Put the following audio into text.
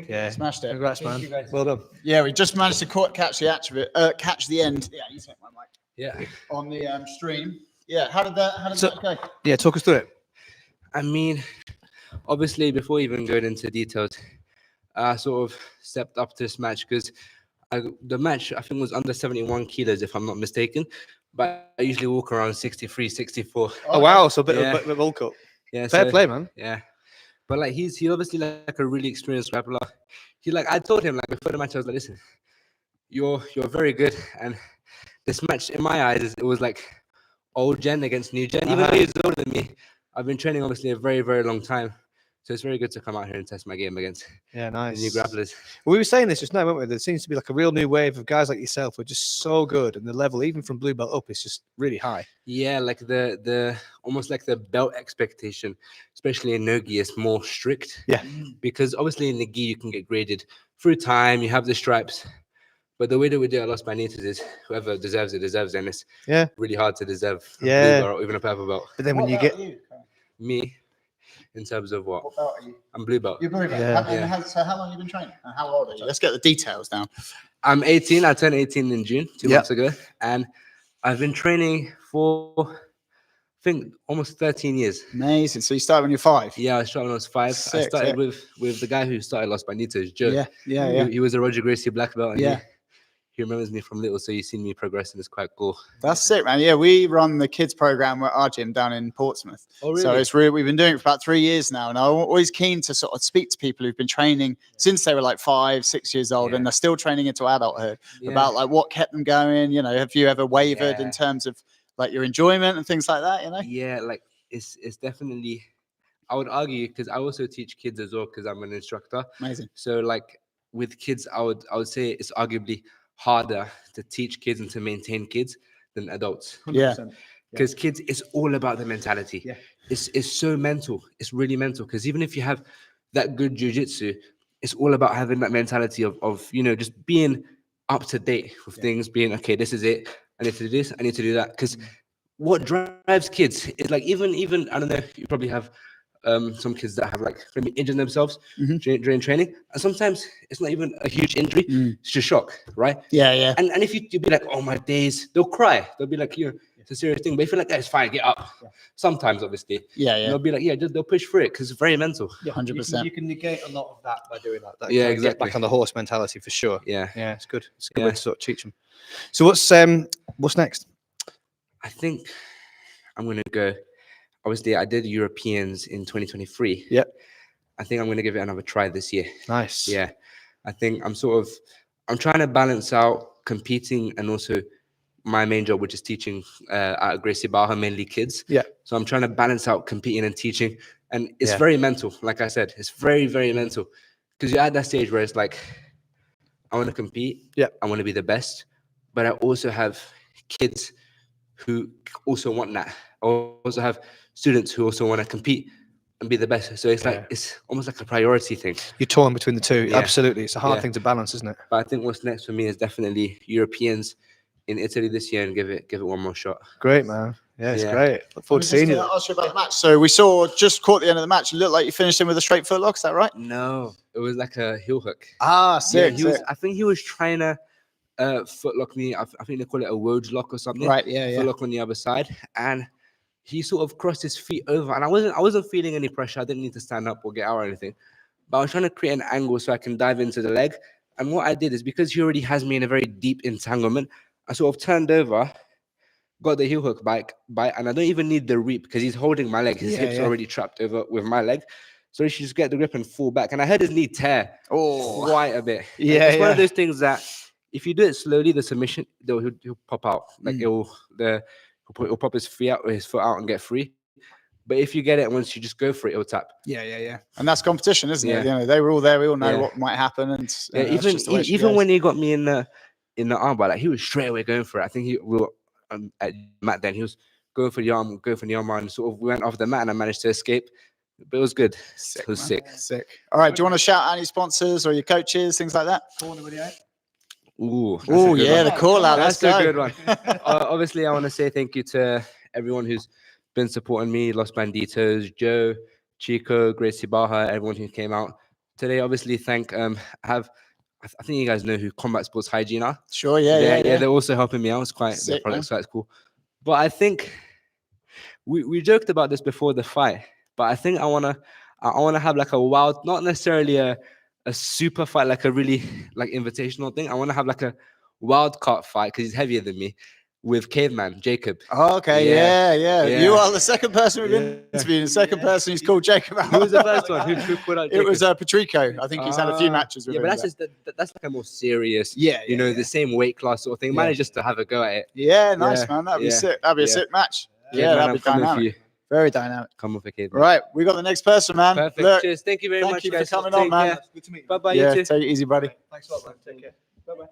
Yeah, smashed it. Congrats, man. Well done. Yeah, we just managed to catch the end. Yeah, you take my mic. Yeah. On the stream. Yeah, how did that go? Yeah, talk us through it. I mean, obviously, before even going into details, I sort of stepped up to this match because the match, I think, was under 71 kilos, if I'm not mistaken. But I usually walk around 63, 64. Oh, wow. So a bit Yeah. of a bulk up. Yeah, Fair play, man. Yeah. But like he obviously like a really experienced grappler. I told him like before the match, I was like, listen, you're very good. And this match, in my eyes, it was like old gen against new gen. Even though he's older than me, I've been training obviously a very, very long time. So it's very good to come out here and test my game against nice new grapplers. We were saying this just now, weren't we? There seems to be like a real new wave of guys like yourself who are just so good, and the level, even from blue belt up, is just really high. Yeah, like the almost like the belt expectation, especially in no-gi, is more strict. Yeah. Because obviously in the gi you can get graded through time, you have the stripes. But the way that we do it at Los Leites is whoever deserves it, and it's really hard to deserve a blue belt or even a purple belt. But then when you get me, in terms of what? What belt are you? I'm blue belt. You're blue belt. Yeah. So how long have you been training? And how old are you? Let's get the details down. I'm 18. I turned 18 in June, 2 months ago. And I've been training for, I think, almost 13 years. Amazing. So you started when you're 5? Yeah, I started when I was 5. Sick, I started with the guy who started Los Leites, Joe. Yeah. He was a Roger Gracie black belt. And Yeah. He remembers me from little, so you've seen me progressing. It's quite cool. That's sick, man. Yeah, we run the kids program at our gym down in Portsmouth. Oh, really? So it's really, we've been doing it for about 3 years now, and I'm always keen to sort of speak to people who've been training since they were like 5, 6 years old, and they're still training into adulthood about like what kept them going. You know, have you ever wavered in terms of like your enjoyment and things like that? You know? Yeah, like it's definitely. I would argue because I also teach kids as well because I'm an instructor. Amazing. So like with kids, I would say it's arguably harder to teach kids and to maintain kids than adults. 100%. Because kids, it's all about the mentality. Yeah. It's so mental. It's really mental. Because even if you have that good jiu-jitsu, it's all about having that mentality of just being up to date with things, being okay, this is it. I need to do this, I need to do that. Because what drives kids is like even I don't know, you probably have some kids that have like maybe injured themselves during training, and sometimes it's not even a huge injury, it's just shock, right? Yeah. And if you'd be like, oh my days, they'll cry, they'll be like, it's a serious thing, but if you're like, it's fine, get up. Sometimes obviously, they'll be like, they'll push through it because it's very mental. 100%. You can negate a lot of that by doing that. Yeah, kind of exactly. Get back on the horse mentality for sure. Yeah, it's good. It's a good way to sort of teach them. So what's next? I think I'm gonna go. Obviously, I did Europeans in 2023. Yep. I think I'm going to give it another try this year. Nice. Yeah. I think I'm trying to balance out competing and also my main job, which is teaching at Gracie Barra, mainly kids. Yeah. So I'm trying to balance out competing and teaching. And it's very mental. Like I said, it's very, very mental. Because you're at that stage where it's like, I want to compete. Yeah. I want to be the best. But I also have kids who also want that. I also have students who also want to compete and be the best. So it's like it's almost like a priority thing. You're torn between the two. Yeah. Absolutely. It's a hard thing to balance, isn't it? But I think what's next for me is definitely Europeans in Italy this year and give it one more shot. Great, man. Yeah, it's great. Look forward to seeing you. I'll ask you about the match. So we just caught the end of the match. It looked like you finished him with a straight foot lock. Is that right? No, it was like a heel hook. Ah, sick. I think he was trying to foot lock me. I think they call it a Woj lock or something. Right. Yeah. Foot lock on the other side, and he sort of crossed his feet over, and I wasn't feeling any pressure. I didn't need to stand up or get out or anything, but I was trying to create an angle so I can dive into the leg. And what I did is because he already has me in a very deep entanglement, I sort of turned over, got the heel hook bite, and I don't even need the reap because he's holding my leg. His hips are already trapped over with my leg. So he should just get the grip and fall back. And I heard his knee tear quite a bit. Yeah, it's one of those things that if you do it slowly, the submission, he'll pop out. Like he'll pop his foot out and get free. But if you get it, once you just go for it, it'll tap. Yeah. And that's competition, isn't it? You know, they were all there. We all know what might happen. And even when he got me in the armbar, like he was straight away going for it. I think we were at mat then. He was going for the armbar, and sort of we went off the mat, and I managed to escape. But it was good. It was sick. All right. Do you want to shout out any sponsors or your coaches, things like that? Ooh, the call out. That's a good one. Obviously, I want to say thank you to everyone who's been supporting me, Los Banditos, Joe, Chico, Gracie Baja, everyone who came out today. Obviously, thank I think you guys know who Combat Sports Hygiene are. Sure, yeah. They're also helping me out. It's quite Sick, the product's man. quite cool. But I think we joked about this before the fight. But I think I wanna have like a wild, not necessarily a super fight, like a really like invitational thing. I wanna have like a wild card fight because he's heavier than me with Caveman Jacob. Oh, okay, yeah. Yeah. You are the second person we've Yeah. interviewed. The second person who's called Jacob out. Who was the first one? Who called out It Jacob? was Patrico. I think he's had a few matches with Yeah, him. but that's just that's like a more serious, Yeah, the same weight class sort of thing. Yeah. Managed just to have a go at it. Yeah, nice, Yeah, man. That'd be yeah, sick. That'd be a yeah. sick match. Caveman, Yeah, that'd I'm be coming for dynamic. you. Very dynamic. Come with a Caveman. Right, we got the next person, man. Perfect. Look, Cheers. Thank you very thank much, you for guys. coming on, man. Good to meet you. Bye bye. yeah, You too. take it easy, buddy. Thanks a lot, man. Take care. Bye bye.